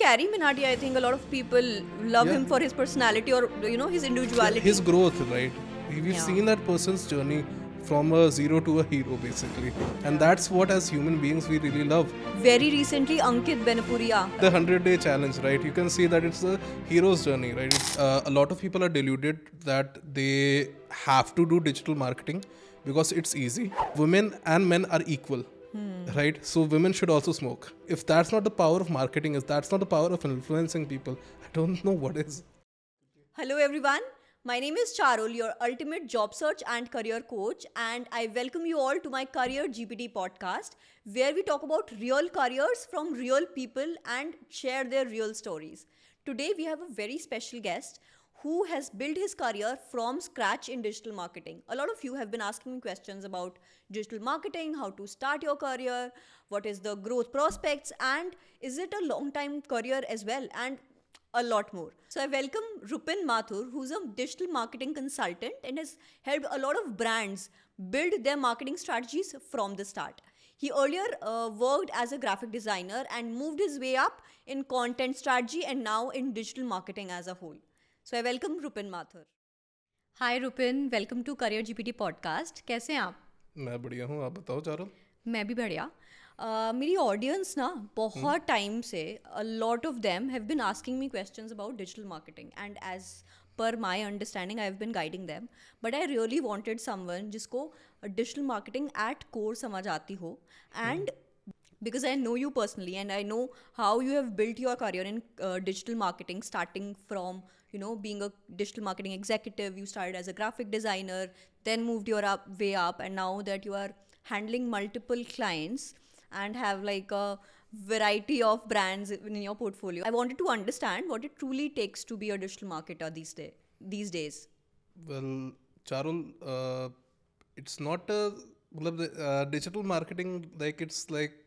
Carrie Minati, I think a lot of people love him for his personality or his individuality. His growth, right? We've Yeah. seen that person's journey from a zero to a hero, basically, and that's what as human beings we really love. Very recently, Ankit Benapuria. The 100-day challenge, right? You can see that it's a hero's journey, right? A lot of people are deluded that they have to do digital marketing because it's easy. Women and men are equal. Right? So women should also smoke. If that's not the power of marketing, if that's not the power of influencing people, I don't know what is. Hello everyone, my name is Charul, your ultimate job search and career coach, and I welcome you all to my Career GPT podcast, where we talk about real careers from real people and share their real stories. Today we have a very special guest who has built his career from scratch in digital marketing. A lot of you have been asking me questions about digital marketing, how to start your career, what is the growth prospects, and is it a long time career as well, and a lot more. So I welcome Rupin Mathur, who's a digital marketing consultant and has helped a lot of brands build their marketing strategies from the start. He earlier worked as a graphic designer and moved his way up in content strategy and now in digital marketing as a whole. So I welcome Rupin Mathur. Hi Rupin, welcome to Career GPT Podcast. कैसे हैं आप? मैं बढ़िया हूँ, आप बताओ चारुल. मैं भी बढ़िया. मेरी ऑडियंस ना बहुत टाइम से a lot of them have been asking me questions about digital marketing and as per my understanding I have been guiding them, but I really wanted someone जिसको digital marketing at core समझ आती हो, and because I know you personally and I know how you have built your career in digital marketing, starting from being a digital marketing executive. You started as a graphic designer, then moved your way up, and now that you are handling multiple clients and have like a variety of brands in your portfolio, I wanted to understand what it truly takes to be a digital marketer these days. Well, Charul, it's not digital marketing, like it's like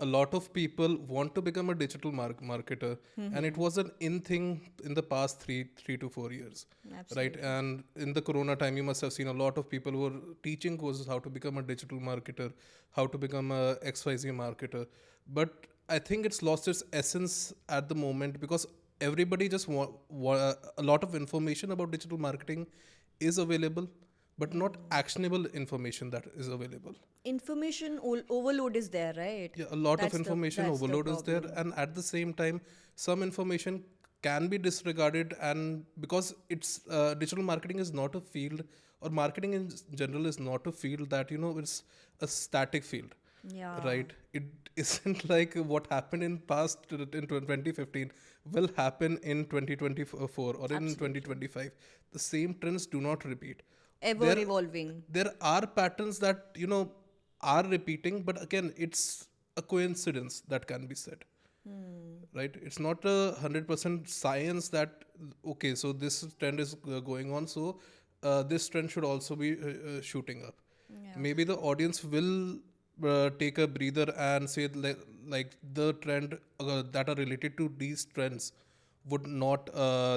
a lot of people want to become a digital marketer, and it was an in thing in the past three to 4 years. Absolutely. Right? And in the corona time, you must have seen a lot of people who were teaching courses how to become a digital marketer, how to become a XYZ marketer. But I think it's lost its essence at the moment because everybody just a lot of information about digital marketing is available, but not actionable information that is available. Information overload is there, right? Yeah, a lot That's of information that's the overload is there, problem. and at the same time, some information can be disregarded, and because it's digital marketing is not a field, or marketing in general is not a field that it's a static field. Yeah. Right? It isn't like what happened in past in 2015 will happen in 2024 or in 2025. The same trends do not repeat. Ever evolving. There are patterns that are repeating, but again, it's a coincidence that can be said. Right? It's not 100% science that okay, so this trend is going on, so this trend should also be shooting up. Yeah. Maybe the audience will take a breather and say like the trend that are related to these trends would not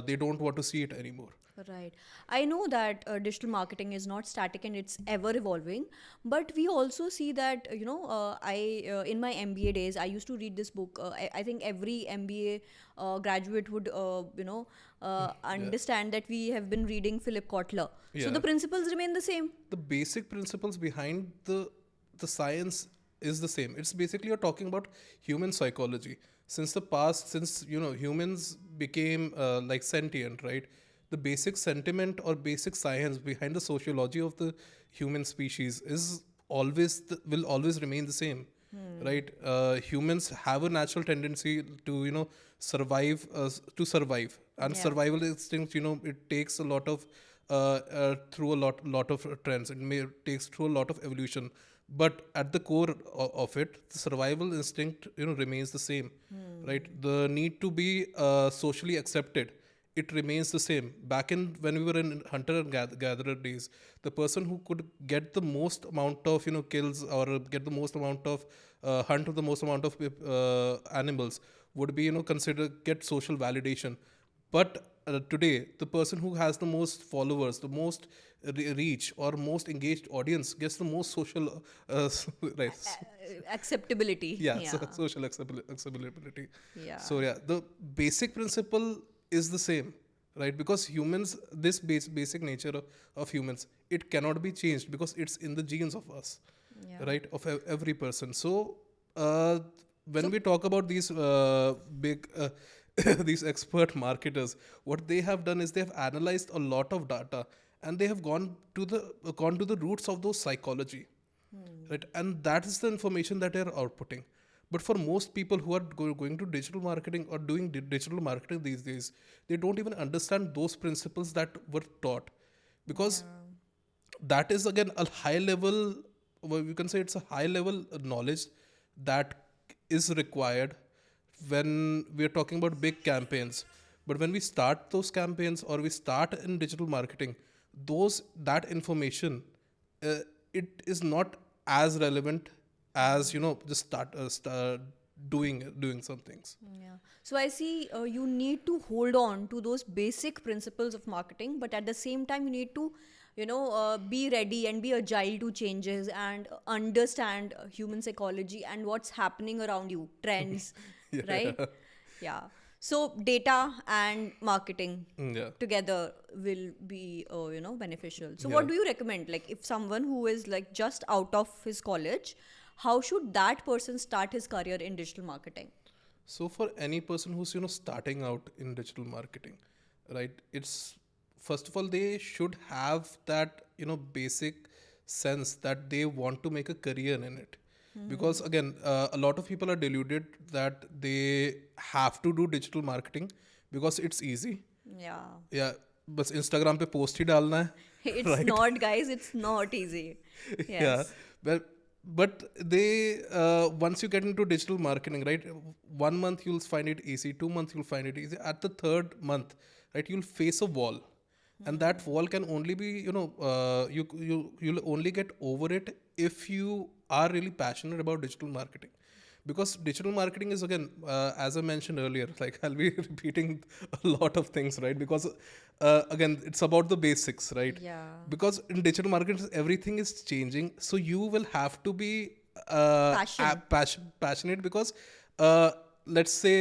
they don't want to see it anymore. Right. I know that digital marketing is not static and it's ever evolving, but we also see that, in my MBA days, I used to read this book. I think every MBA graduate would, understand that we have been reading Philip Kotler. So Yeah. the principles remain the same. The basic principles behind the science is the same. It's basically you're talking about human psychology. Since the past, since humans became like sentient, right? The basic sentiment or basic science behind the sociology of the human species is always will always remain the same, right? Humans have a natural tendency to survive and Yeah. survival instinct. It takes a lot of through a lot of trends. It takes through a lot of evolution, but at the core of it, the survival instinct remains the same, right? The need to be socially accepted, it remains the same. Back in when we were in hunter and gatherer days, the person who could get the most amount of kills or get the most amount of hunt the most amount of animals would be considered get social validation. But today, the person who has the most followers, the most reach, or most engaged audience gets the most social, right? Acceptability. Yeah, Yeah. social acceptability. Yeah. So yeah, the basic principle is the same, right? Because humans, this basic nature of humans, it cannot be changed because it's in the genes of us, Yeah. right? Of every person. So uh, when So we talk about these big these expert marketers, what they have done is they have analyzed a lot of data, and they have gone to the roots of those psychology, right? And that is the information that they are outputting. But for most people who are going to digital marketing or doing digital marketing these days, they don't even understand those principles that were taught, because that is again a high level, well, you can say it's a high level knowledge that is required when we are talking about big campaigns. But when we start those campaigns or we start in digital marketing, that information, uh, it is not as relevant as just start doing some things. yeah. So I see you need to hold on to those basic principles of marketing, but at the same time, you need to, be ready and be agile to changes and understand human psychology and what's happening around you, trends, right? Yeah. Yeah. So data and marketing Yeah. together will be, beneficial. So Yeah. what do you recommend? Like if someone who is like just out of his college, how should that person start his career in digital marketing? So for any person who's starting out in digital marketing, right? It's first of all they should have that basic sense that they want to make a career in it, because again a lot of people are deluded that they have to do digital marketing because it's easy. Yeah. Yeah, बस Instagram पे post ही डालना है, It's right? not, guys, it's not easy. Yeah, Yes. well, but they once you get into digital marketing, right, 1 month you'll find it easy, 2 months you'll find it easy, at the third month, right, you'll face a wall, and that wall can only be you'll only get over it if you are really passionate about digital marketing. Because digital marketing is again, as I mentioned earlier, like I'll be repeating a lot of things, right? Because again, it's about the basics, right? Yeah. Because in digital marketing everything is changing, so you will have to be Passion. passionate, because uh, let's say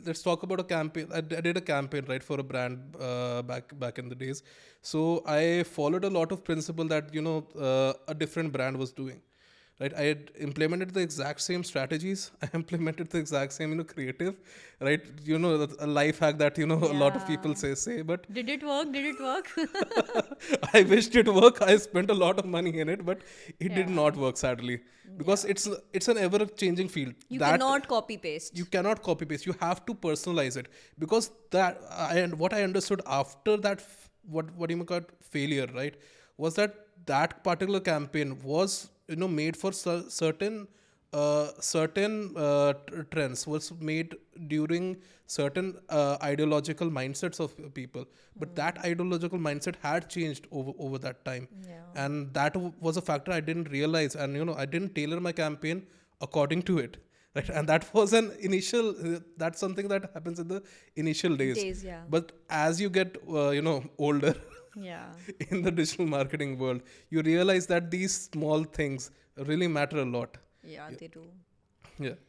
let's talk about a campaign. I did a campaign, right, for a brand back in the days. So I followed a lot of principle that a different brand was doing, right? I had implemented the exact same strategies. I implemented the exact same creative, right? A life hack that a lot of people Yeah. say, but Did it work? Did it work? I wished it worked. I spent a lot of money in it, but it did Yeah. not work, sadly, because it's an ever changing field. You That cannot copy paste. you cannot copy paste. You have to personalize it, because and what I understood after that, what you call failure, right, was that particular campaign was made for certain trends, was made during certain ideological mindsets of people, but that ideological mindset had changed over that time, Yeah. and that was a factor I didn't realize, and I didn't tailor my campaign according to it, right? And that was an initial that's something that happens in the initial days. Days, yeah. But as you get older Yeah. in the digital marketing world, you realize that these small things really matter a lot. Yeah, they do. Yeah.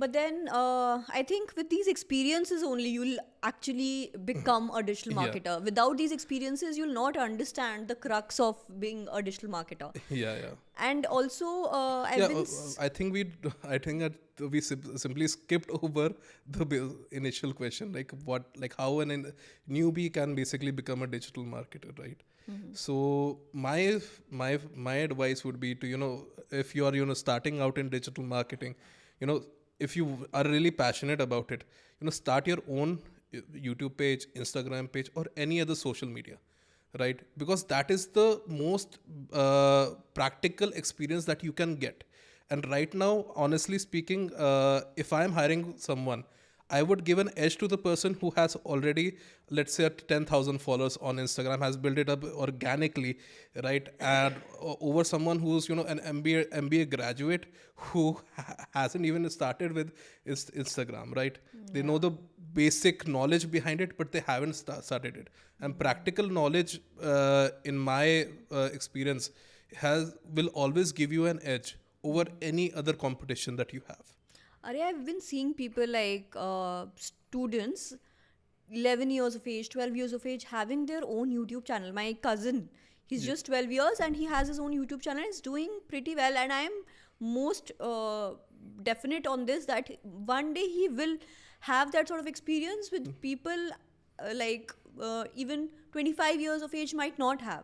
But then I think with these experiences only you'll actually become a digital Yeah. marketer. Without these experiences, you'll not understand the crux of being a digital marketer. Yeah. And also, I've Yeah, been. I think that we simply skipped over the initial question, like how newbie can basically become a digital marketer, right? So my advice would be to if you are starting out in digital marketing, if you are really passionate about it, start your own YouTube page, Instagram page, or any other social media, right? Because that is the most practical experience that you can get. And right now, honestly speaking, if I'm hiring someone, I would give an edge to the person who has already, let's say, 10,000 followers on Instagram, has built it up organically, right? And over someone who's an MBA graduate who hasn't even started with Instagram, right? They know the basic knowledge behind it, but they haven't started it. And practical knowledge, in my experience, will always give you an edge over any other competition that you have. I've been seeing people like students, 11 years of age, 12 years of age, having their own YouTube channel. My cousin, he's just 12 years and he has his own YouTube channel. He's doing pretty well, and I'm most definite on this that one day he will have that sort of experience with people even 25 years of age might not have.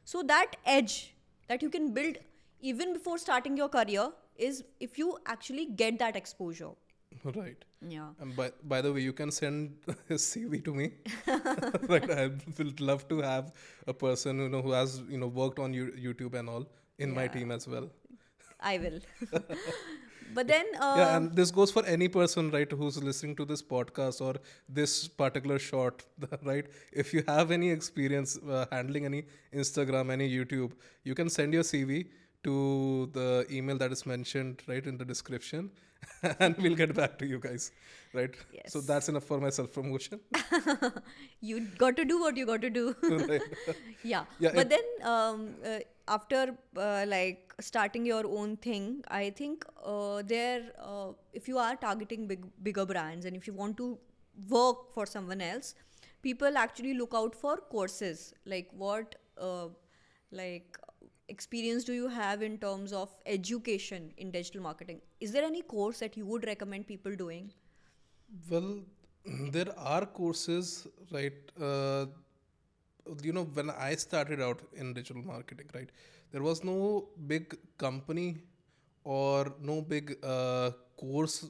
So that edge that you can build even before starting your career is if you actually get that exposure. Right. Yeah. And by the way, you can send his CV to me. Right. I will love to have a person who has worked on YouTube and all in my team as well. I will. But then and this goes for any person, right, who's listening to this podcast or this particular short, right? If you have any experience handling any Instagram, any YouTube, you can send your CV to the email that is mentioned right in the description, and we'll get back to you guys, right? Yes. So that's enough for my self-promotion. You got to do what you got to do. Right. Yeah. But then after starting your own thing, I think if you are targeting bigger brands and if you want to work for someone else, people actually look out for courses. Like what experience do you have in terms of education in digital marketing? Is there any course that you would recommend people doing? Well, there are courses, right? When I started out in digital marketing, right, there was no big company or no big course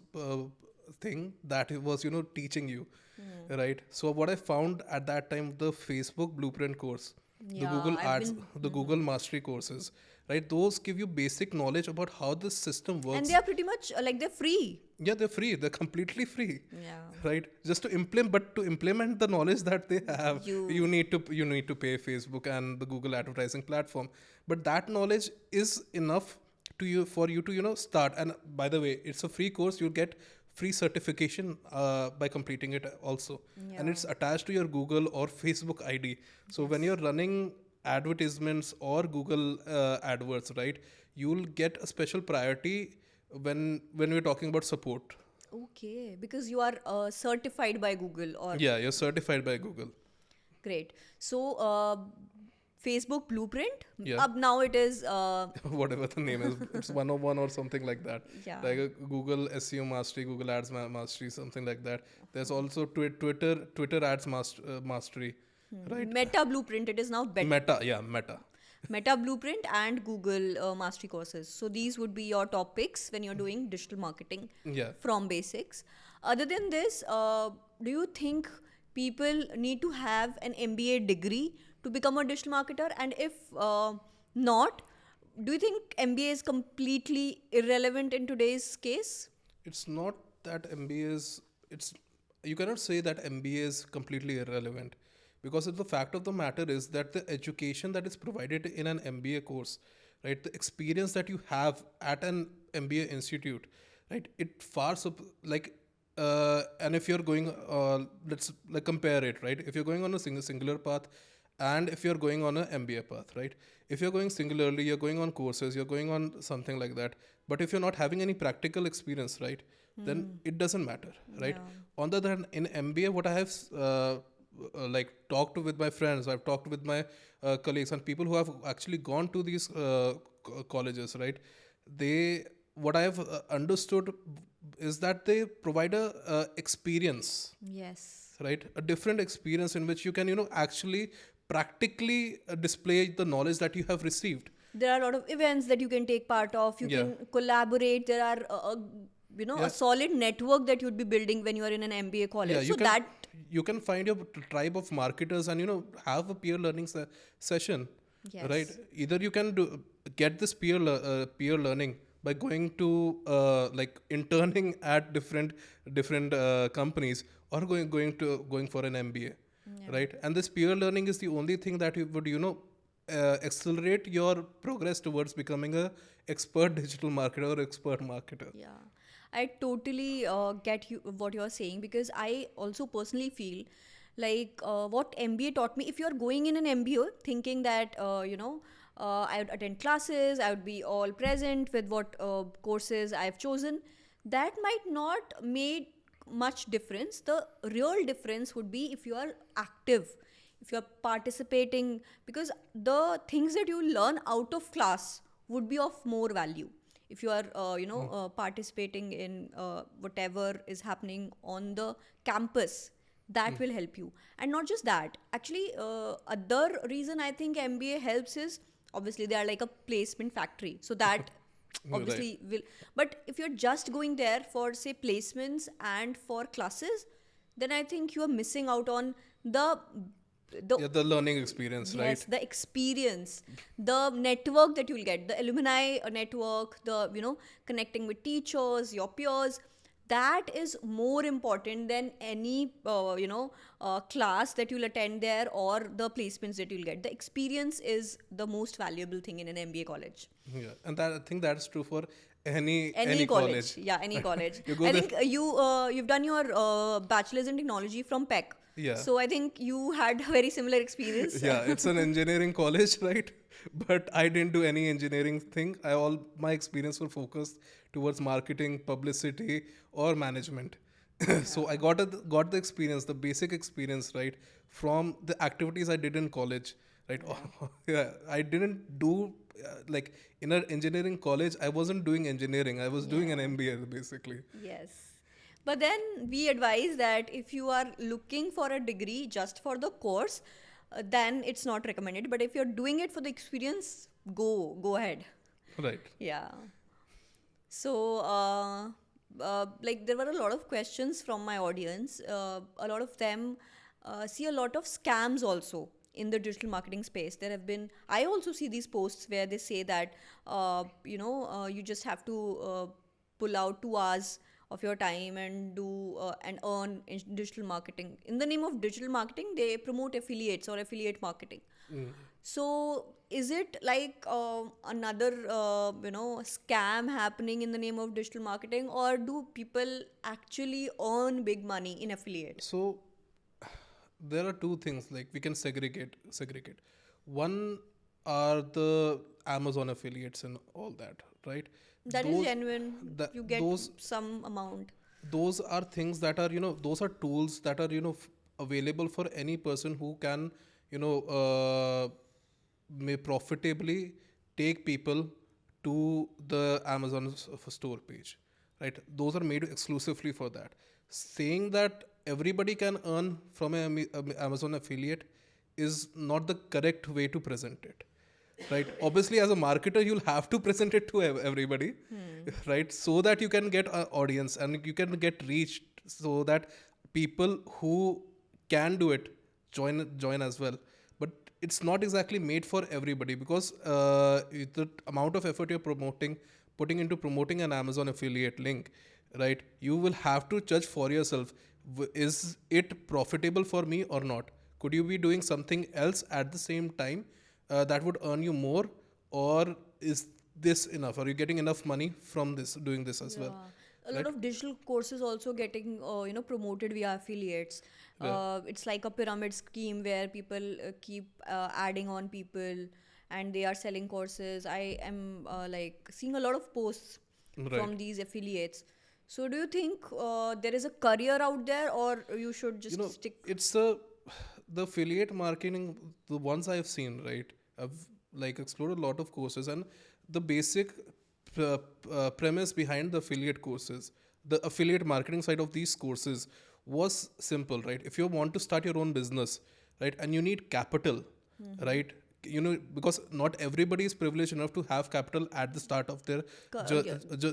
thing that it was, teaching you, right? So what I found at that time, the Facebook Blueprint course, the Google Ads, the Google Mastery courses, right? Those give you basic knowledge about how the system works. And they are pretty much they're free. Yeah, they're free. They're completely free. Yeah. Right. Just to implement the knowledge that they have, you need to pay Facebook and the Google advertising platform. But that knowledge is enough for you to start. And by the way, it's a free course. You'll get free certification by completing it also. Yeah. And it's attached to your Google or Facebook ID. So when you're running advertisements or Google AdWords, right, you'll get a special priority when we're talking about support. Okay, because you are certified by Google or... Yeah, you're certified by Google. Great. So, Facebook Blueprint? Yeah. Now it is... whatever the name is. It's 101 or something like that. Yeah. Like a Google SEO Mastery, Google Ads Mastery, something like that. There's also Twitter Ads Mastery. Right? Meta Blueprint. It is now Meta. Meta Blueprint and Google Mastery courses. So these would be your top picks when you're doing digital marketing from basics. Other than this, do you think people need to have an MBA degree to become a digital marketer? And if not, do you think MBA is completely irrelevant in today's case? It's not that you cannot say that MBA is completely irrelevant. Because the fact of the matter is that the education that is provided in an MBA course, right, the experience that you have at an MBA institute, right, it and if you're going, let's compare it, right, if you're going on a singular path and if you're going on an MBA path, right, if you're going singularly, you're going on courses, you're going on something like that, but if you're not having any practical experience, right, then it doesn't matter, right. On the other hand, in MBA, what I have talked with my friends, I've talked with my colleagues and people who have actually gone to these colleges, right? What I have understood is that they provide a experience. Yes. Right? A different experience in which you can, actually practically display the knowledge that you have received. There are a lot of events that you can take part of. You can collaborate. There are a solid network that you'd be building when you are in an MBA college. You can find your tribe of marketers and have a peer learning session. Yes. Right? Either you can get this peer learning by going to interning at different companies or going for an MBA. Right? And this peer learning is the only thing that would accelerate your progress towards becoming a expert digital marketer or expert marketer. Yeah. I totally get you what you're saying, because I also personally feel like what MBA taught me. If you're going in an MBA thinking that I would attend classes, I would be all present with what courses I've chosen, that might not make much difference. The real difference would be if you are active, if you're participating, because the things that you learn out of class would be of more value if you are participating in whatever is happening on the campus. That will help you. And not just that, actually, other reason I think MBA helps is, obviously they are like a placement factory, so that obviously will. But if you're just going there for, say, placements and for classes, then I think you are missing out on The learning experience, yes, right? the experience, the network that you'll get, the alumni network, the connecting with teachers, your peers. That is more important than any class that you'll attend there, or the placements that you'll get. The experience is the most valuable thing in an MBA college. Yeah, and that I think that's true for any Any college. college. Yeah, any college. You go I there. think you've done your bachelor's in technology from PEC. Yeah. So I think you had a very similar experience. Yeah, it's an engineering college, right? But I didn't do any engineering thing. My experience were focused towards marketing, publicity, or management. So I got the experience, the basic experience, right, from the activities I did in college, right? Yeah, I didn't do like in an engineering college. I wasn't doing engineering. I was doing an MBA basically. Yes. But then we advise that if you are looking for a degree just for the course, then it's not recommended. But if you're doing it for the experience, go ahead. Right. Yeah. So, like, there were a lot of questions from my audience. A lot of them see a lot of scams also in the digital marketing space. There have been, I also see these posts where they say that, you just have to pull out 2 hours of your time and do and earn in digital marketing. In the name of digital marketing, they promote affiliates or affiliate marketing. So is it like another scam happening in the name of digital marketing, or do people actually earn big money in affiliate? So there are two things, like we can segregate. One are the Amazon affiliates and all that, right? That is genuine. You get those some amount. those are things that are those are tools that are available for any person who can may profitably take people to the Amazon store page, right? Those are made exclusively for that. Saying that everybody can earn from an Amazon affiliate is not the correct way to present it, right? Obviously, as a marketer, you'll have to present it to everybody, right? So that you can get an audience and you can get reached, so that people who can do it join as well. But it's not exactly made for everybody, because the amount of effort you're putting into promoting an Amazon affiliate link, right? You will have to judge for yourself. Is it profitable for me or not? Could you be doing something else at the same time that would earn you more, or is this enough? Are you getting enough money from doing this as well? A lot of digital courses also getting promoted via affiliates. It's like a pyramid scheme where people keep adding on people, and they are selling courses. I am like seeing a lot of posts from these affiliates. So do you think there is a career out there, or you should just stick? It's the affiliate marketing, the ones I've seen, right? I've like explored a lot of courses, and the basic premise behind the affiliate courses, the affiliate marketing side of these courses was simple, right? If you want to start your own business, right, and you need capital, right? Because not everybody is privileged enough to have capital at the start of their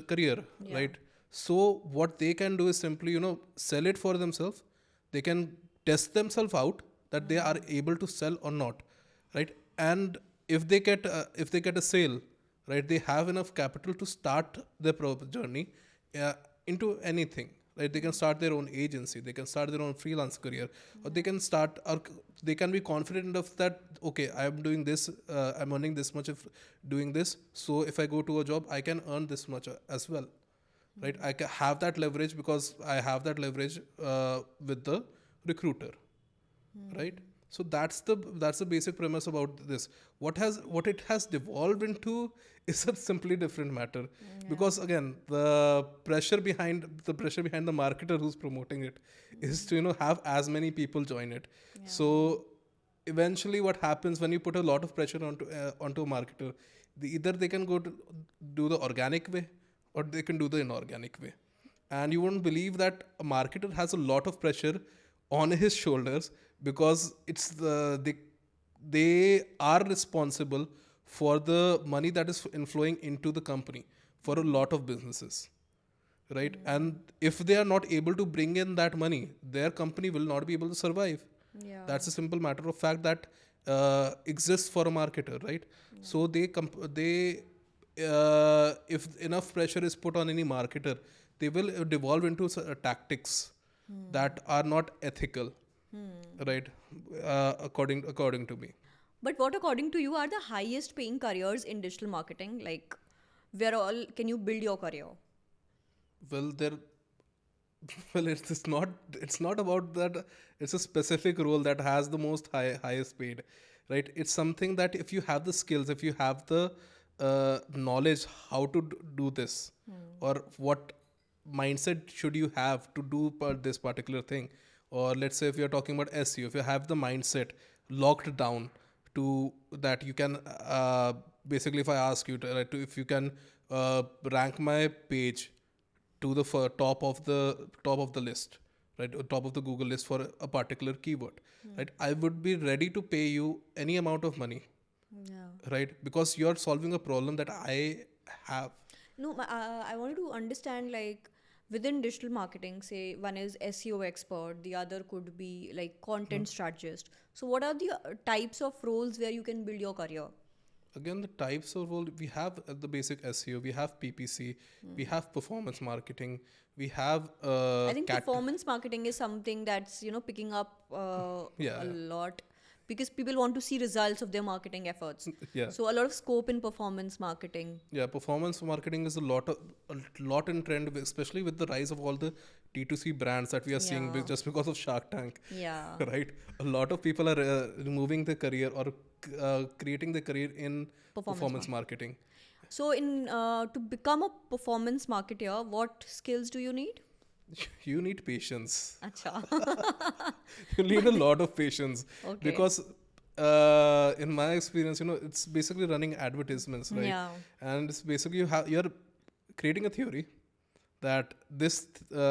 career, right? So what they can do is simply, sell it for themselves. They can test themselves out that they are able to sell or not, right? And if they get a sale, right, they have enough capital to start their journey into anything, right? They can start their own agency, they can start their own freelance career, or they can be confident enough that, okay, I am doing this, I'm earning this much of doing this, so if I go to a job, I can earn this much as well, right? I have that leverage because I have that leverage with the recruiter, right? So that's the basic premise about this. What it has devolved into is a simply different matter, because again the pressure behind the marketer who's promoting it is to have as many people join it. So eventually what happens when you put a lot of pressure onto a marketer, either they can go to do the organic way or they can do the inorganic way. And you won't believe that a marketer has a lot of pressure on his shoulders, because they are responsible for the money that is inflowing into the company for a lot of businesses, right? And if they are not able to bring in that money, their company will not be able to survive. Yeah. That's a simple matter of fact that exists for a marketer, right? So if enough pressure is put on any marketer, they will devolve into tactics that are not ethical, right? According to me. But what, according to you, are the highest paying careers in digital marketing? Like, where all can you build your career? Well, it's not about that. It's a specific role that has the highest paid, right? It's something that if you have the skills, if you have the knowledge how to do this, or what mindset should you have to do this particular thing, or let's say if you're talking about SEO, if you have the mindset locked down to that, you can basically, if I ask you if you can rank my page to the top of the list, right, or top of the Google list for a particular keyword, right, I would be ready to pay you any amount of money, Yeah. right, because you're solving a problem that I have. No, I wanted to understand, like, within digital marketing, say one is SEO expert, the other could be like content strategist. So, what are the types of roles where you can build your career? Again, the types of role we have, the basic SEO, we have PPC, we have performance marketing, we have I think performance marketing is something that's picking up Yeah, a yeah. lot, because people want to see results of their marketing efforts. Yeah. So a lot of scope in performance marketing. Yeah, performance marketing is a lot in trend, especially with the rise of all the D2C brands that we are seeing Yeah. just because of Shark Tank, Yeah. right? A lot of people are removing the career or creating the career in performance marketing. So in to become a performance marketer, what skills do you need? You need patience. Acha. You need a lot of patience, Okay. because in my experience, it's basically running advertisements, right? Yeah. And it's basically you're creating a theory that this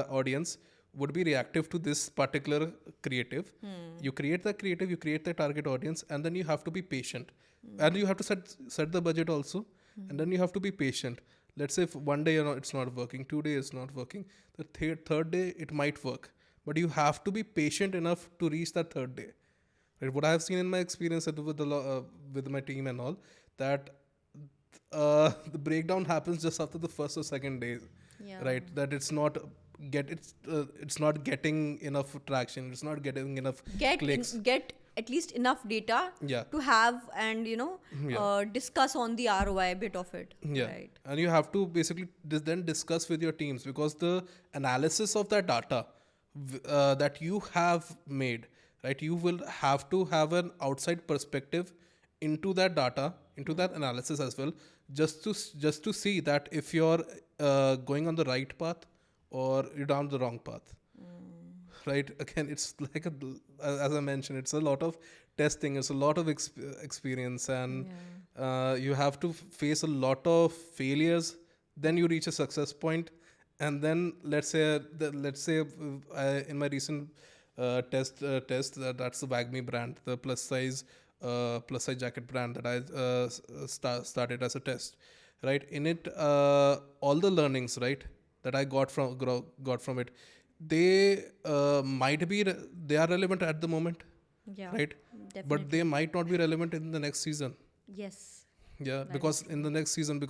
audience would be reactive to this particular creative. You create the creative, you create the target audience, and then you have to be patient, and you have to set the budget also, and then you have to be patient. Let's say if one day it's not working, 2 days it's not working, the third day it might work, but you have to be patient enough to reach that third day. Right? What I have seen in my experience with my team and all, that the breakdown happens just after the first or second day, Yeah. right? That it's not getting enough traction, it's not getting enough clicks. Get at least enough data Yeah. to have and discuss on the ROI bit of it. Yeah, Right. and you have to basically then discuss with your teams, because the analysis of that data that you have made, right? You will have to have an outside perspective into that data, into that analysis as well, just to see that if you're going on the right path or you're down the wrong path. Right, again, it's like as I mentioned, it's a lot of testing, it's a lot of experience, and you have to face a lot of failures, then you reach a success point. And then let's say in my recent test that's the Wagme brand, the plus size jacket brand that I started as a test, right? In it, all the learnings, right, that I got from it, they they are relevant at the moment, Yeah. right? Definitely. But they might not be relevant in the next season. Yes. Yeah, That because in the next season,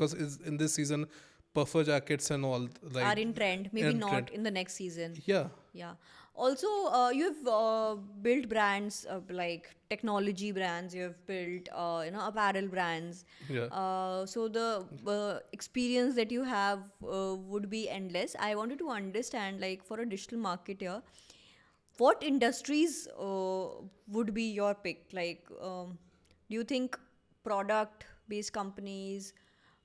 in this season, puffer jackets and all, like, Are in trend. Maybe in not trend. in the next season. Yeah. Yeah. Also, you've built brands like technology brands. You've built, apparel brands. Yeah. So the experience that you have would be endless. I wanted to understand, like, for a digital marketer, what industries would be your pick? Like, do you think product-based companies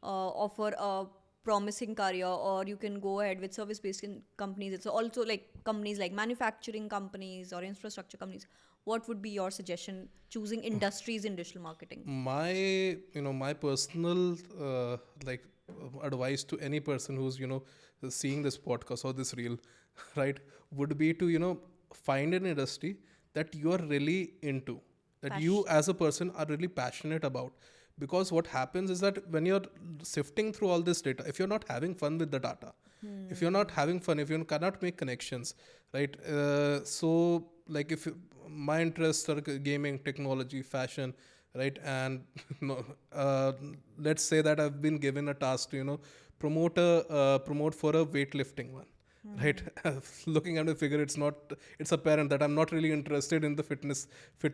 offer a promising career, or you can go ahead with service-based companies? It's also like companies like manufacturing companies or infrastructure companies. What would be your suggestion choosing industries in digital marketing? My personal advice to any person who's seeing this podcast or this reel, right, would be to find an industry that you are really into, that you as a person are really passionate about. Because what happens is that when you're sifting through all this data, if you're not having fun with the data, if you're not having fun, if you cannot make connections, right, so like if my interests are gaming, technology, fashion, right, and no, let's say that I've been given a task to promote for a weightlifting one, right. Looking at the figure, it's apparent that I'm not really interested in the fitness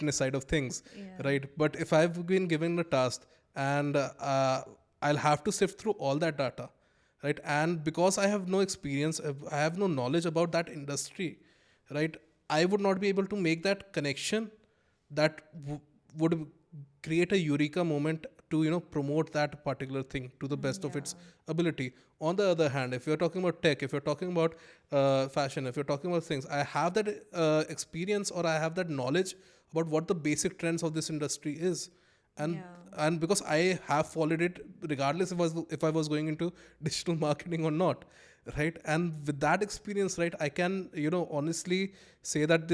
side of things. Yeah. Right. But if I've been given a task, and I'll have to sift through all that data, right, and because I have no experience, I have no knowledge about that industry, right, I would not be able to make that connection that would create a eureka moment to promote that particular thing to the best of its ability. On the other hand, if you're talking about tech, if you're talking about fashion, if you're talking about things, I have that experience, or I have that knowledge about what the basic trends of this industry is. And because I have followed it, regardless if I was going into digital marketing or not, right? And with that experience, right, I can honestly say that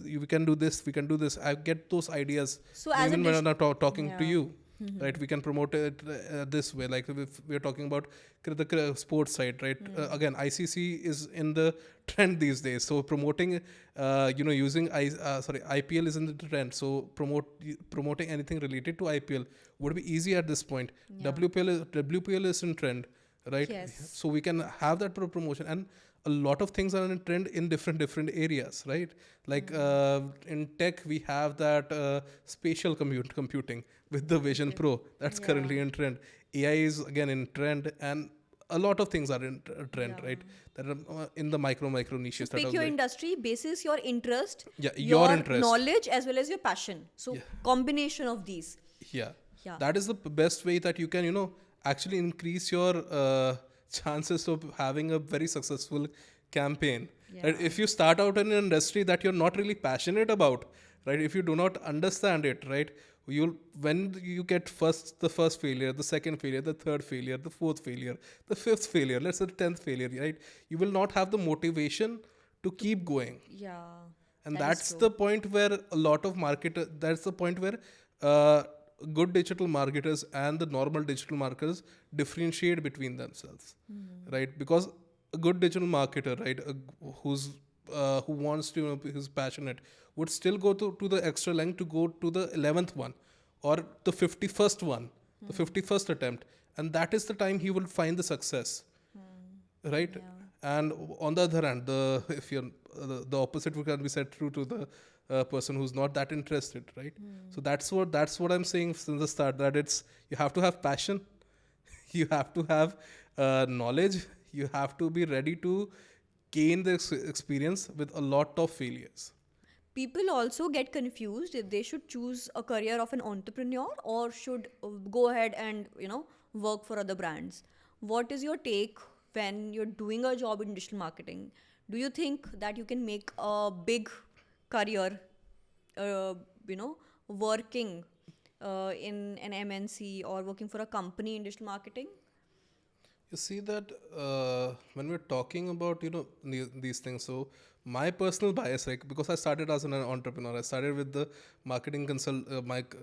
we can do this, we can do this. I get those ideas. So as even when I'm not talking to you, right, we can promote it this way. Like if we're talking about the sports side, right, again, ICC is in the trend these days, so promoting using IPL is in the trend, so promoting anything related to IPL would be easy at this point. WPL is in trend, right? Yes. So we can have that promotion, and a lot of things are in trend in different areas, right? Like in tech, we have that spatial computing with the Vision Pro. That's currently in trend. AI is again in trend, and a lot of things are in trend, right? That are in the micro niches. So pick your industry basis your interest, your interest, knowledge, as well as your passion. So combination of these. Yeah. That is the best way that you can actually increase your chances of having a very successful campaign. Right? If you start out in an industry that you're not really passionate about, right, if you do not understand it, right, when you get the first failure, the second failure, the third failure, the fourth failure, the fifth failure, let's say the 10th failure, right, you will not have the motivation to keep going. And that's the point where that's the point where good digital marketers and the normal digital marketers differentiate between themselves, right? Because a good digital marketer, right, who wants to, who's passionate, would still go to the extra length to go to the 11th one or the 51st one, the 51st attempt, and that is the time he will find the success, right? And on the other hand, the opposite can be said true to the person who's not that interested, right? So that's what I'm saying since the start, that you have to have passion, you have to have knowledge, you have to be ready to gain the experience with a lot of failures. People also get confused if they should choose a career of an entrepreneur or should go ahead and work for other brands. What is your take when you're doing a job in digital marketing? Do you think that you can make a big career working in an MNC or working for a company in digital marketing? You see that when we're talking about these things, so my personal bias, like, because I started as an entrepreneur, I started with the marketing consultancy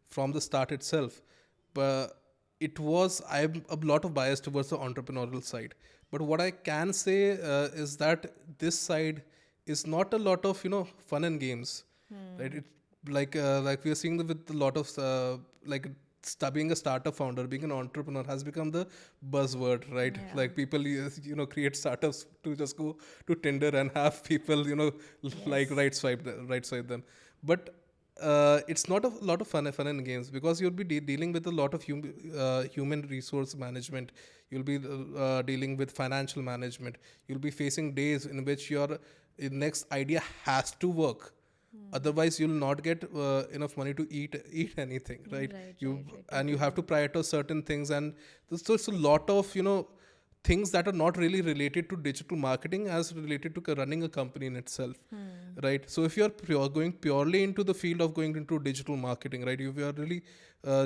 from the start itself, but I'm a lot of bias towards the entrepreneurial side. But what I can say is that this side is not a lot of fun and games, right? It like we are seeing with a lot of being a startup founder, being an entrepreneur has become the buzzword, right? Yeah. Like people, create startups to just go to Tinder and have people, like Yes. right swipe them. But it's not a lot of fun and games, because you'll be dealing with a lot of human resource management. You'll be dealing with financial management. You'll be facing days in which your next idea has to work. Otherwise, you'll not get enough money to eat anything, right? Right, You right, right, and you have to totally. prioritize certain things, and so it's a lot of things that are not really related to digital marketing as related to running a company in itself, right? So if you're going purely into the field of going into digital marketing, right? If you are really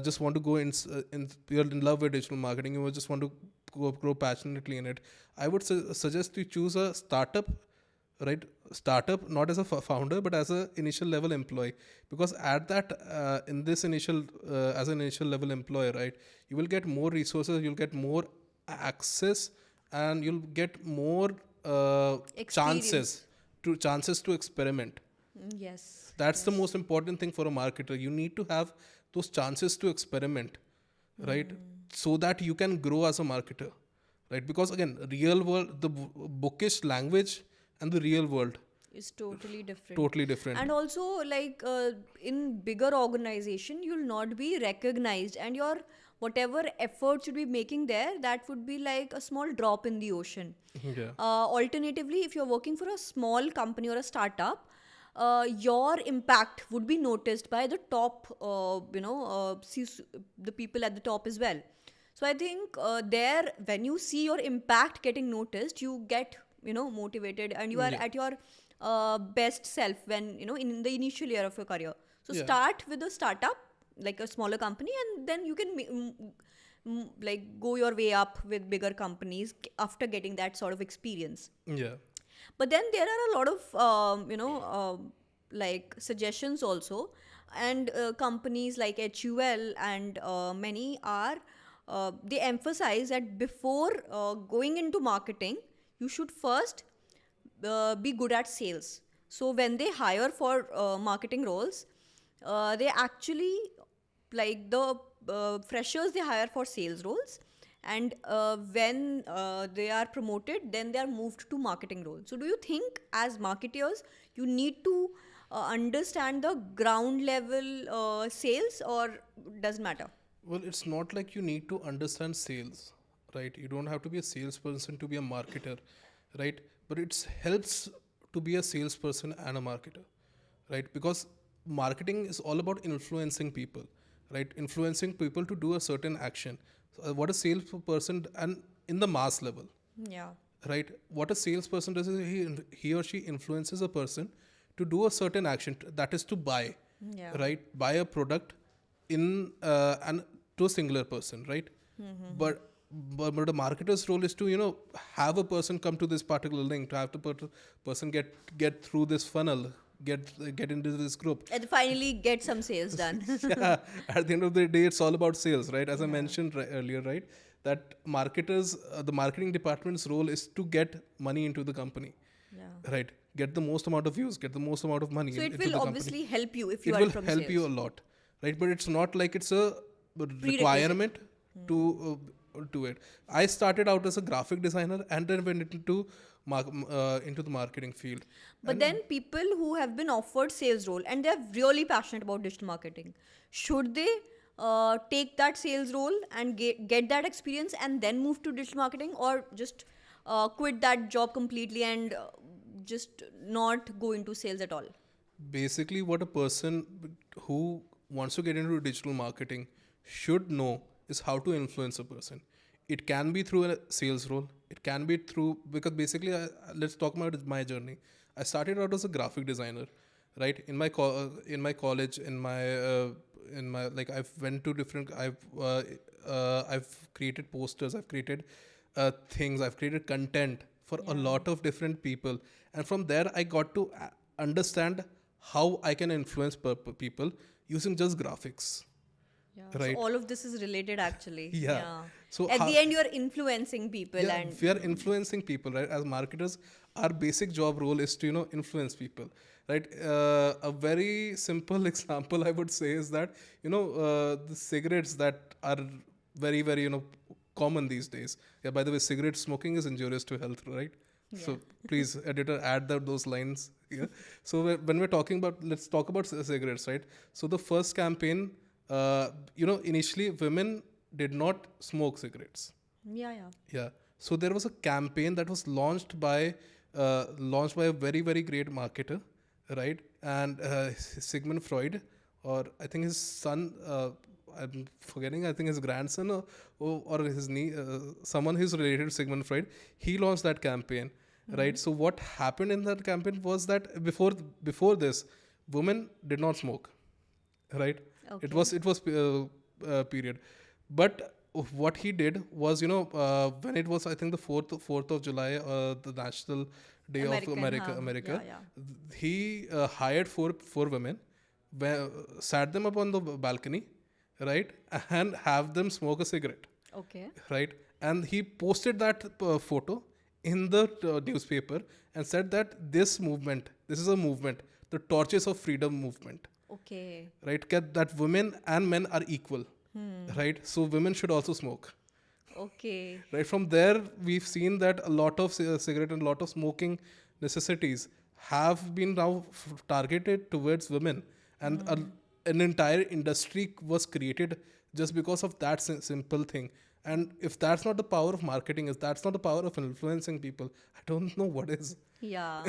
just want to go you're in love with digital marketing, you just want to grow passionately in it, I would suggest you choose a startup, right? Startup, not as a founder but as a initial level employee, because at that in this initial as an initial level employee, right, you will get more resources, you'll get more access, and you'll get more Experience. chances to experiment. Yes. That's the Yes. most important thing for a marketer. You need to have those chances to experiment, right? So that you can grow as a marketer, right? Because again, real world, the bookish language and the real world, It's totally different. totally different. And also, like in bigger organization, you'll not be recognized, and your whatever efforts you'll be making there, that would be like a small drop in the ocean. Yeah. Alternatively, if you're working for a small company or a startup, your impact would be noticed by the top, the people at the top as well. So I think there, when you see your impact getting noticed, you get motivated, and you are Yeah. at your best self when in the initial year of your career. So Yeah. start with a startup, like a smaller company, and then you can like go your way up with bigger companies after getting that sort of experience. Yeah. But then there are a lot of like suggestions also, and companies like HUL and many are they emphasize that before going into marketing, you should first be good at sales. So when they hire for marketing roles, they actually, like the freshers they hire for sales roles, and when they are promoted, then they are moved to marketing roles. So do you think as marketers you need to understand the ground level sales, or doesn't matter? Well, it's not like you need to understand sales, right? You don't have to be a salesperson to be a marketer, right? But it helps to be a salesperson and a marketer, right? Because marketing is all about influencing people, right? Influencing people to do a certain action. What a salesperson, and in the mass level, Yeah. right? What a salesperson does is he or she influences a person to do a certain action, that is to buy, Yeah. right? Buy a product in and to a singular person, right? But but the marketer's role is to have a person come to this particular link, to have the person get through this funnel, get into this group. And finally get some sales done. Yeah, at the end of the day, it's all about sales, right? As I Yeah. mentioned earlier, right? That marketers, the marketing department's role is to get money into the company, Yeah. right? Get the most amount of views, get the most amount of money So it into will the company. obviously help you if you It are will from help you a sales. lot, right? But it's not like it's a Prerequisite. requirement to do it. I started out as a graphic designer and then went into the marketing field. But then people who have been offered sales role and they're really passionate about digital marketing, should they take that sales role and get that experience and then move to digital marketing, or just quit that job completely and just not go into sales at all? Basically, what a person who wants to get into digital marketing should know is how to influence a person. It can be through a sales role. It can be through, because basically, let's talk about my journey. I started out as a graphic designer, right? In my college, in my like I've went to different. I've created posters. I've created things. I've created content for a lot of different people, and from there I got to understand how I can influence people using just graphics. Yeah. Right. So all of this is related actually. Yeah. So At how, the end, you're influencing people, yeah, and we are influencing people, right? As marketers, our basic job role is to influence people, right? A very simple example I would say is that the cigarettes that are very very common these days. Yeah, by the way, cigarette smoking is injurious to health, right? Yeah. So please, editor, add those lines here. So when we're talking about, let's talk about cigarettes, right? So the first campaign, initially women did not smoke cigarettes. Yeah, yeah. Yeah. So there was a campaign that was launched by a very very great marketer, right? And Sigmund Freud, or I think his son. I'm forgetting. I think his grandson or his someone who's related to Sigmund Freud. He launched that campaign, right? So what happened in that campaign was that before this, women did not smoke, right? Okay. It was period, but what he did was when it was, I think, the 4th of July, the National Day of America. Yeah, yeah. He hired four women, sat them up on the balcony, right, and have them smoke a cigarette, Okay. right? And he posted that photo in the newspaper and said that this is a movement, the Torches of Freedom movement, Okay. right? That women and men are equal, right? So women should also smoke, Okay. right? From there, we've seen that a lot of cigarette and a lot of smoking necessities have been now targeted towards women, and an entire industry was created just because of that simple thing. And if that's not the power of marketing, if that's not the power of influencing people, I don't know what is. Yeah.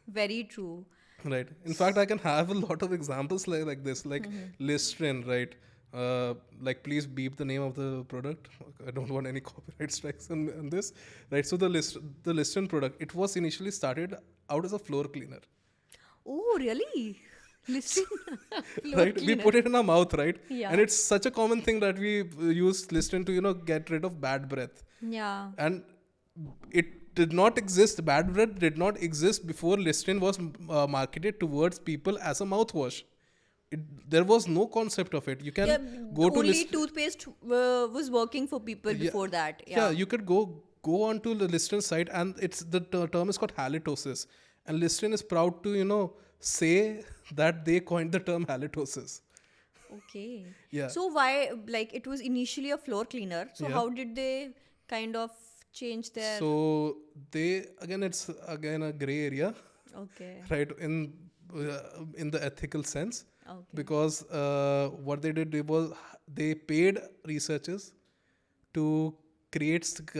Very true. Right. In fact, I can have a lot of examples like this, like Listerine, right? Like, please beep the name of the product. I don't want any copyright strikes on this, right? So the Listerine product, it was initially started out as a floor cleaner, Oh, really? Listen. right? We put it in our mouth, right? Yeah. And it's such a common thing that we use Listerine to get rid of bad breath. Yeah. And it did not exist. Bad breath did not exist before Listerine was marketed towards people as a mouthwash. There was no concept of it. You can Yeah, go to only toothpaste was working for people before that. Yeah, you could go onto the Listerine site, and it's the term is called halitosis, and Listerine is proud to say that they coined the term halitosis. Okay. Yeah. So why, like, it was initially a floor cleaner. So Yeah. how did they kind of change their? So it's again a gray area, Okay. right? In the ethical sense, Okay. because what they did was they paid researchers to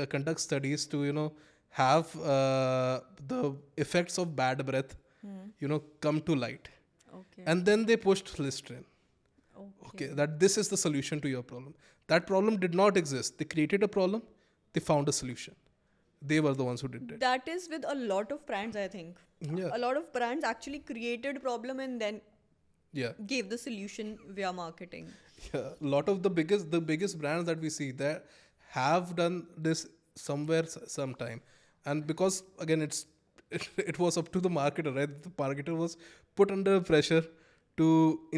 conduct studies to have the effects of bad breath come to light, Okay. and then they pushed Listerine. Okay. Okay, that this is the solution to your problem. That problem did not exist. They created a problem, they found a solution. They were the ones who did it. That is with a lot of brands, I think. Yeah. A lot of brands actually created problem and then Yeah. gave the solution via marketing. Yeah, a lot of the biggest brands that we see there have done this somewhere sometime, and because again it was up to the marketer, right? The marketer was put under pressure to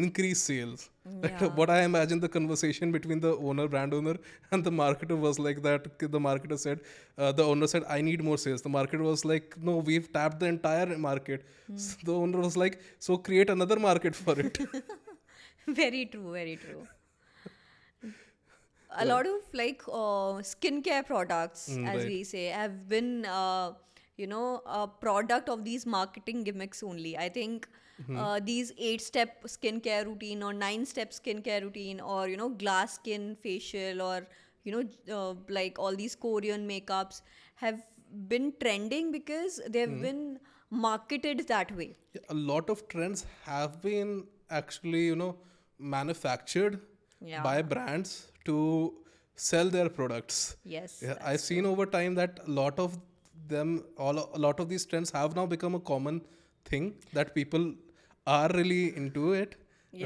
increase sales. Right? Yeah. What I imagine the conversation between the brand owner, and the marketer was like that. The marketer said, the owner said, "I need more sales." The marketer was like, "No, we've tapped the entire market." So the owner was like, "So create another market for it." Very true, very true. A lot of like skincare products, as Right. we say, have been a product of these marketing gimmicks only. I think these 8-step skincare routine or 9-step skincare routine, or glass skin facial, or like all these Korean makeups have been trending because they've been marketed that way. Yeah, a lot of trends have been actually, manufactured Yeah. by brands to sell their products. Yes. Yeah, that's I've seen over time that a lot of these trends have now become a common thing that people are really into it,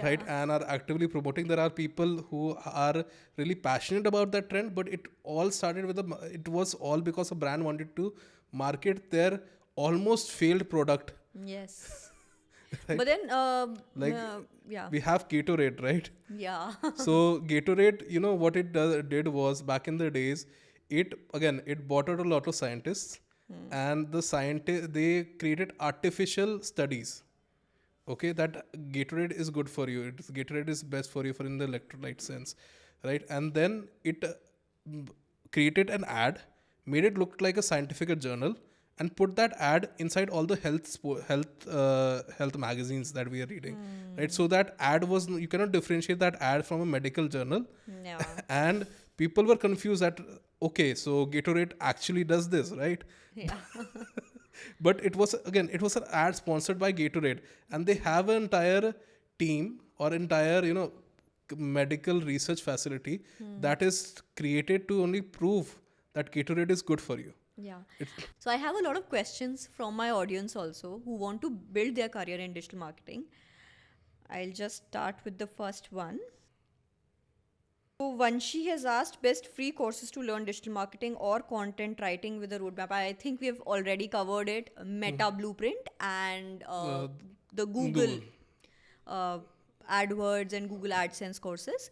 right? Yeah. And are actively promoting. There are people who are really passionate about that trend, but it all started it was all because a brand wanted to market their almost failed product. Yes. Right. But then, Like, yeah. We have Gatorade, right? Yeah. So Gatorade, what it did was, back in the days, it bought out a lot of scientists, and the scientist, they created artificial studies. Okay, that Gatorade is good for you. Gatorade is best for you for in the electrolyte sense, right? And then it created an ad, made it look like a scientific journal, and put that ad inside all the health magazines that we are reading, right? So that ad was, you cannot differentiate that ad from a medical journal. Yeah. And people were confused that, okay, so Gatorade actually does this, right? Yeah. But it was an ad sponsored by Gatorade, and they have an entire team or entire, medical research facility that is created to only prove that Gatorade is good for you. Yeah. So I have a lot of questions from my audience also who want to build their career in digital marketing. I'll just start with the first one. So Vanshi has asked best free courses to learn digital marketing or content writing with a roadmap. I think we have already covered it. Meta Blueprint and the Google AdWords and Google AdSense courses.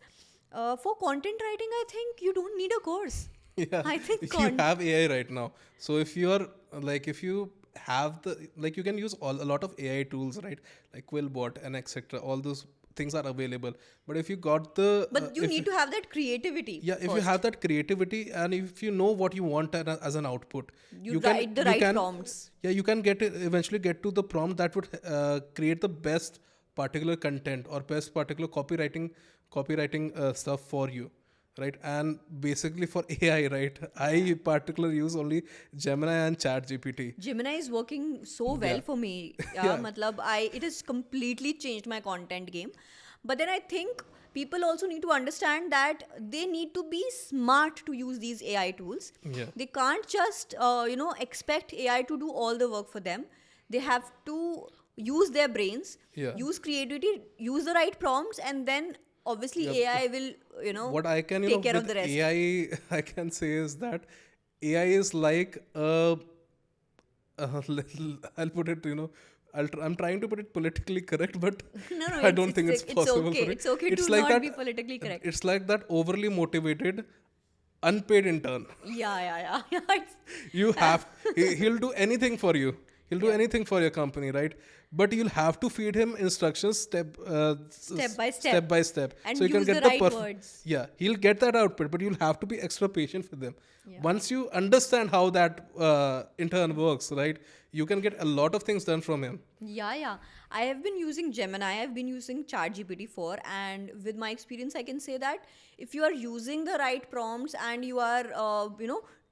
For content writing, I think you don't need a course. Yeah, I think you have AI right now. So if you are if you have you can use a lot of AI tools, right? Like Quillbot and etc. All those things are available. But if you got but you need to have that creativity. Yeah, if you have that creativity and if you know what you want as an output, you write the right prompts. Yeah, you can eventually get to the prompt that would create the best particular content or best particular copywriting stuff for you. Right, and basically for AI, right, I particularly use only Gemini and Chat GPT. Gemini is working so well for me. It has completely changed my content game. But then I think people also need to understand that they need to be smart to use these AI tools. Yeah. They can't just expect AI to do all the work for them. They have to use their brains, use creativity, use the right prompts, and then obviously AI will, what I can, take care of the rest. AI, I can say is that AI is like I'll put it, I'm trying to put it politically correct, but I don't think it's possible. It's okay to like not that, be politically correct. It's like that overly motivated, unpaid intern. Yeah. He'll do anything for you. He'll do anything for your company, right? But you'll have to feed him instructions step by step. And so you use can get the right words. Yeah, he'll get that output, but you'll have to be extra patient with them. Yeah. Once you understand how that intern works, right, you can get a lot of things done from him. Yeah. I have been using Gemini. I've been using ChatGPT 4, and with my experience, I can say that if you are using the right prompts and you are,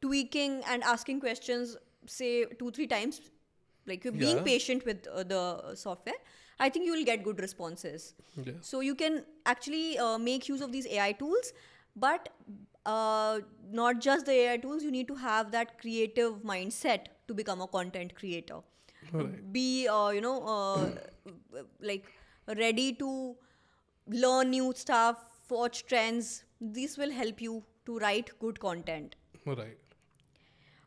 tweaking and asking questions, say 2-3 times, like you're being patient with the software, I think you will get good responses. Yeah. So you can actually make use of these AI tools, but not just the AI tools. You need to have that creative mindset to become a content creator. Right. Be ready to learn new stuff, watch trends. This will help you to write good content. Right.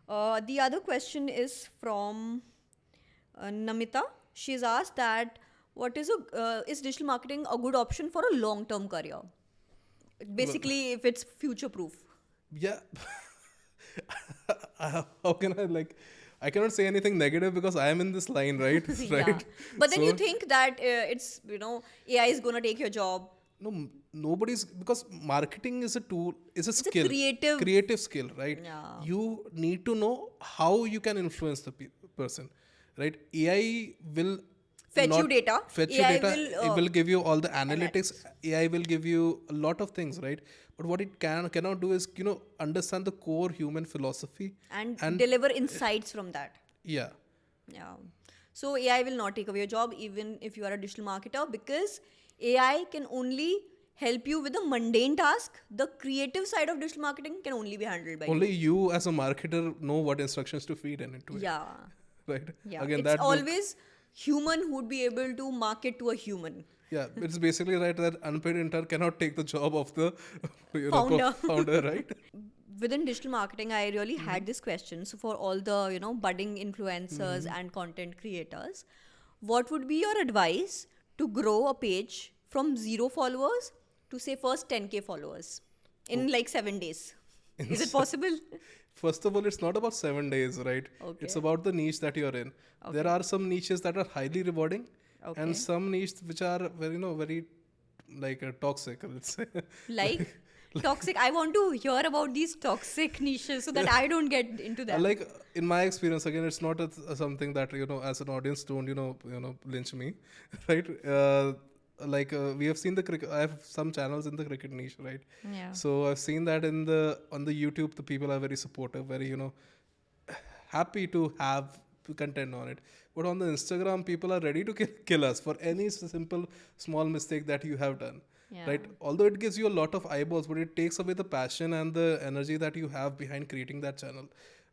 The other question is from Namita. She's asked that is digital marketing a good option for a long-term career? Basically, if it's future-proof. Yeah. How can I cannot say anything negative because I am in this line, right? Right. But then you think that it's, AI is going to take your job. No, nobody's, because marketing is a tool, is a skill. A creative skill, right? Yeah. You need to know how you can influence the person, right? AI will fetch you data. It will give you all the analytics. AI will give you a lot of things, right? But what it cannot do is, understand the core human philosophy and deliver insights from that. Yeah. So AI will not take away your job even if you are a digital marketer, because AI can only help you with the mundane task. The creative side of digital marketing can only be handled by only you as a marketer know what instructions to feed into it. Yeah. Right. Yeah. Again, it's always human who would be able to market to a human. Yeah, it's basically right that unpaid intern cannot take the job of the founder, right? Within digital marketing, I really had this question. So for all the, budding influencers and content creators, what would be your advice to grow a page from 0 followers to say first 10K followers in 7 days? Is it possible? First of all, it's not about 7 days, right? Okay. It's about the niche that you're in. Okay. There are some niches that are highly rewarding, Okay. and some niches which are very, very like toxic, let's say. Like toxic. I want to hear about these toxic niches so that I don't get into that. Like in my experience, again, it's not something that as an audience don't lynch me, right? We have seen the cricket. I have some channels in the cricket niche, right? Yeah. So I've seen that on the YouTube, the people are very supportive, very happy to have content on it. But on the Instagram, people are ready to kill us for any simple small mistake that you have done. Yeah. Right? Although it gives you a lot of eyeballs, but it takes away the passion and the energy that you have behind creating that channel.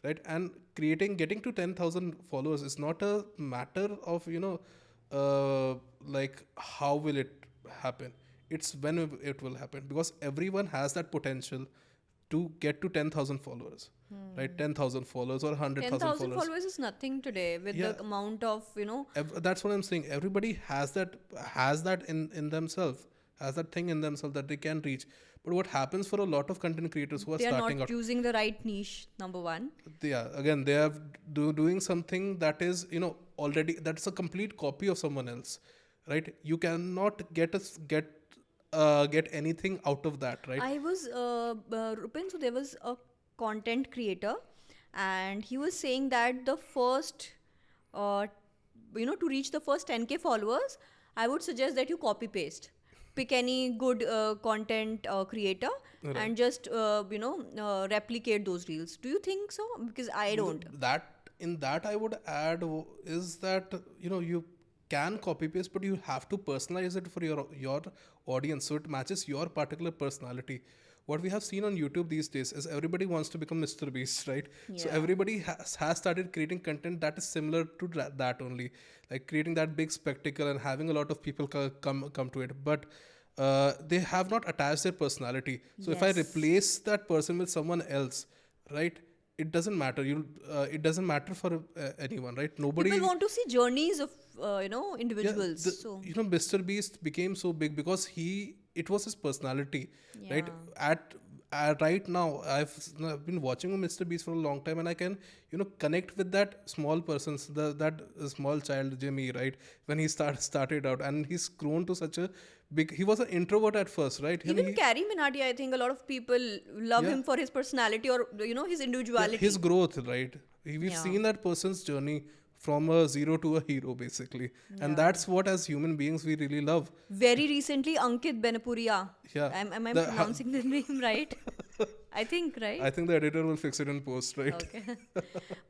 Right? And getting to 10,000 followers is not a matter of, like how will it happen? It's when it will happen, because everyone has that potential to get to 10,000 followers, right? 10,000 followers or 100,000 followers. 10,000 followers is nothing today with the amount of, That's what I'm saying. Everybody has that in themselves, has that thing in themselves that they can reach. But what happens for a lot of content creators who are they are starting not out, choosing the right niche, number one. they are doing something that is already, that's a complete copy of someone else, right? You cannot get anything out of that, right? I was, Rupin, so there was a content creator and he was saying that the first, to reach the first 10K followers, I would suggest that you copy paste. Pick any good content creator and just, replicate those reels. Do you think so? Because I don't. That I would add is that, you can copy paste, but you have to personalize it for your audience so it matches your particular personality. What we have seen on YouTube these days is everybody wants to become Mr. Beast, right? So everybody has started creating content that is similar to that only, like creating that big spectacle and having a lot of people come to it. But they have not attached their personality. So if I replace that person with someone else, right? It doesn't matter. It doesn't matter for anyone, right? Nobody. People want to see journeys of individuals. Mr. Beast became so big because it was his personality, right? Right now, I've been watching Mr. Beast for a long time, and I can connect with that small person, that small child Jimmy, right? When he started out, and he's grown to such a big. He was an introvert at first, right? Even Carrie Minati, I think a lot of people love him for his personality or his individuality. His growth, right? We've seen that person's journey from a zero to a hero, basically. And that's what, as human beings, we really love. Very recently, Ankit Benapuria. Yeah. Am I pronouncing the name right? I think, right? I think the editor will fix it in post, right? Okay.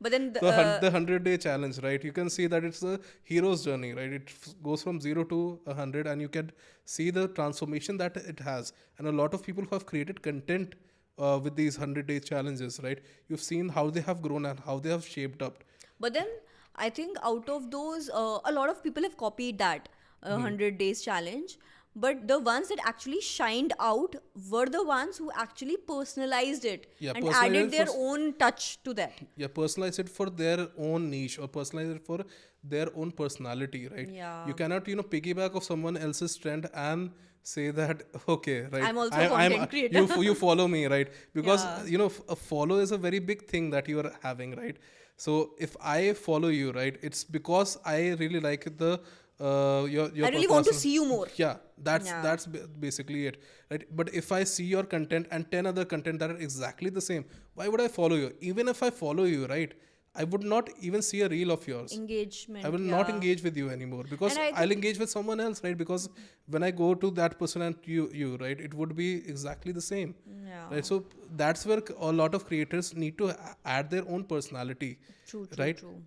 But then the 100-day challenge, right? You can see that it's a hero's journey, right? It goes from 0 to 100, and you can see the transformation that it has. And a lot of people who have created content with these 100-day challenges, right? You've seen how they have grown and how they have shaped up. But then I think out of those, a lot of people have copied that 100 days challenge. But the ones that actually shined out were the ones who actually personalized it and added their own touch to that. Yeah, personalize it for their own niche or personalize it for their own personality, right? Yeah. You cannot, piggyback of someone else's trend and say that, okay, right? I'm also a content creator. You follow me, right? Because, a follow is a very big thing that you are having, right? So if I follow you, right, it's because I really like your I really want to see you more. Yeah, that's basically it, right? But if I see your content and 10 other content that are exactly the same, why would I follow you? Even if I follow you, right, I would not even see a reel of yours. Engagement. I will not engage with you anymore because I'll engage with someone else, right? Because when I go to that person and you, right, it would be exactly the same. Yeah. Right? So that's where a lot of creators need to add their own personality. True.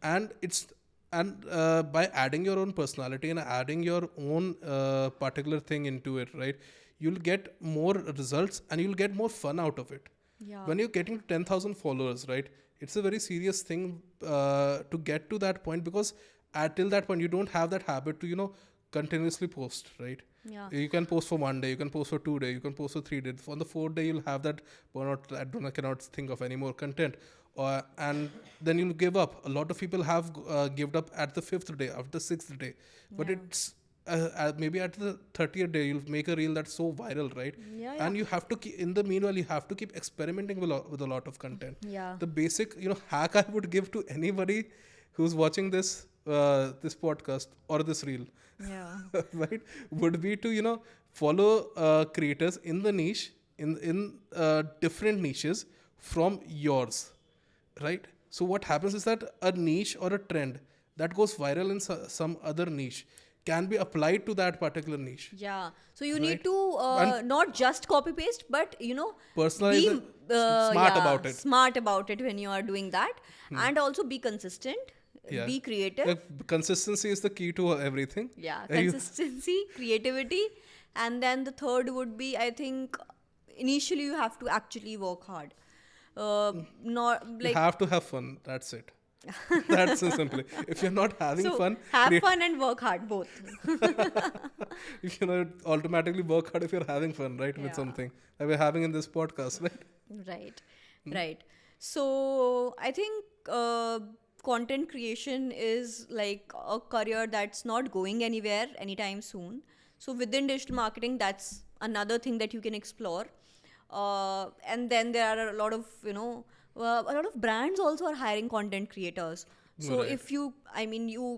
And by adding your own personality and adding your own particular thing into it, right, you'll get more results and you'll get more fun out of it. Yeah. When you're getting to 10,000 followers, right, it's a very serious thing to get to that point, because till that point you don't have that habit to continuously post, right? Yeah. You can post for 1 day, you can post for 2 days, you can post for 3 days. On the 4th day you'll have that burnout. I cannot think of any more content, and then you'll give up. A lot of people have given up at the 5th day, after the 6th day, but maybe at the 30th day you'll make a reel that's so viral, right? Yeah, And yeah. you have to keep, in the meanwhile, you have to keep experimenting with a lot of content. Yeah. The basic, hack I would give to anybody who's watching this podcast or this reel, Yeah. right, would be to follow creators in the niche, in different niches from yours, right? So what happens is that a niche or a trend that goes viral in some other niche can be applied to that particular niche, Yeah. So you right? need to And not just copy paste, but personalize be it, smart about it. smart about it when you are doing that, and also be consistent, Yeah. be creative. Consistency is the key to everything. Yeah, You- consistency, creativity, and then the third would be, I think, initially you have to actually work hard. Not you like have to have fun. That's it. That's so simple. If you're not having so fun, have fun and work hard both. if automatically work hard if you're having fun, right? With Yeah. something that we're having in this podcast, right? Right, right. So I think content creation is like a career that's not going anywhere anytime soon. So within digital marketing, that's another thing that you can explore. And then there are a lot of a lot of brands also are hiring content creators. So Right. if you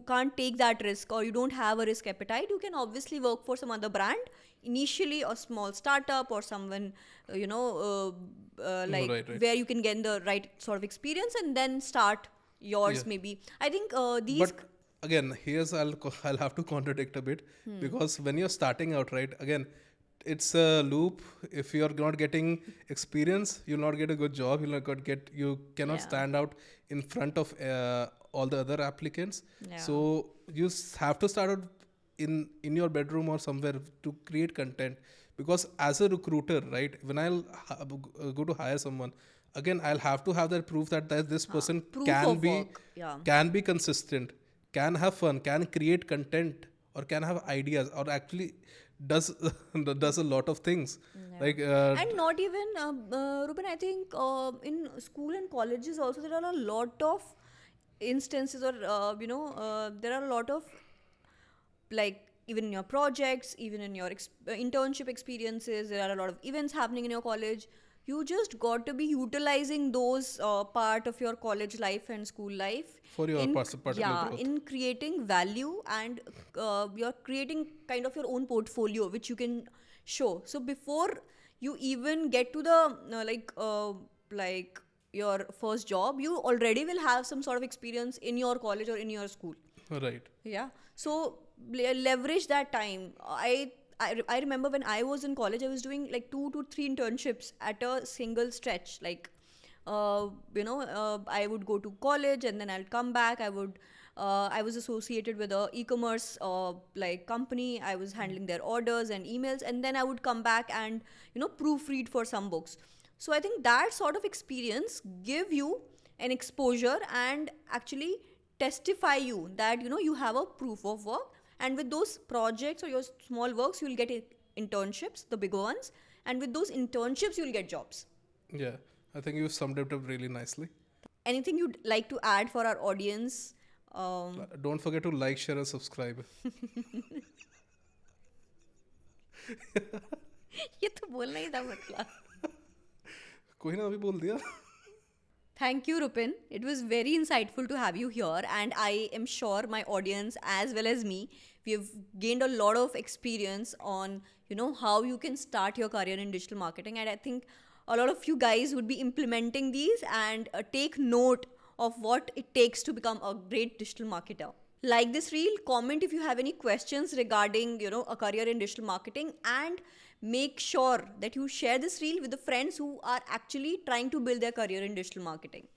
can't take that risk or you don't have a risk appetite, you can obviously work for some other brand initially, a small startup or someone like Right, right. where you can get the right sort of experience and then start yours. Yeah. Maybe I think these But again, here's I'll have to contradict a bit, because when you're starting out, right? Again, it's a loop. If you're not getting experience, you'll not get a good job. You cannot Yeah. stand out in front of all the other applicants. Yeah. So you have to start out in your bedroom or somewhere to create content, because as a recruiter, right, when I'll go to hire someone, again, I'll have to have that proof that this person proof can of be work. Yeah. can be consistent, can have fun, can create content, or can have ideas, or actually does does a lot of things. Like And not even Rupin, I think in school and colleges also there are a lot of instances, or there are a lot of, like, even in your projects, even in your internship experiences, there are a lot of events happening in your college. You just got to be utilizing those part of your college life and school life For your in, particular yeah, growth. in creating value, and you're creating kind of your own portfolio which you can show. So before you even get to the like your first job, you already will have some sort of experience in your college or in your school. Right. Yeah. So leverage that time. I remember when I was in college, I was doing like 2 to 3 internships at a single stretch. Like, I would go to college and then I'll come back. I was associated with a e-commerce like company. I was handling their orders and emails, and then I would come back and proofread for some books. So I think that sort of experience give you an exposure and actually testify you that you have a proof of work. And with those projects or your small works, you'll get internships, the bigger ones, and with those internships you'll get jobs. Yeah, I think you summed it up really nicely. Anything you'd like to add for our audience? Don't forget to like, share, and subscribe. ये तो बोलना ही था मतलब. कोई ना अभी बोल दिया. Thank you, Rupin. It was very insightful to have you here, and I am sure my audience as well as me, we have gained a lot of experience on how you can start your career in digital marketing, and I think a lot of you guys would be implementing these and take note of what it takes to become a great digital marketer. Like this reel, comment if you have any questions regarding a career in digital marketing, and make sure that you share this reel with the friends who are actually trying to build their career in digital marketing.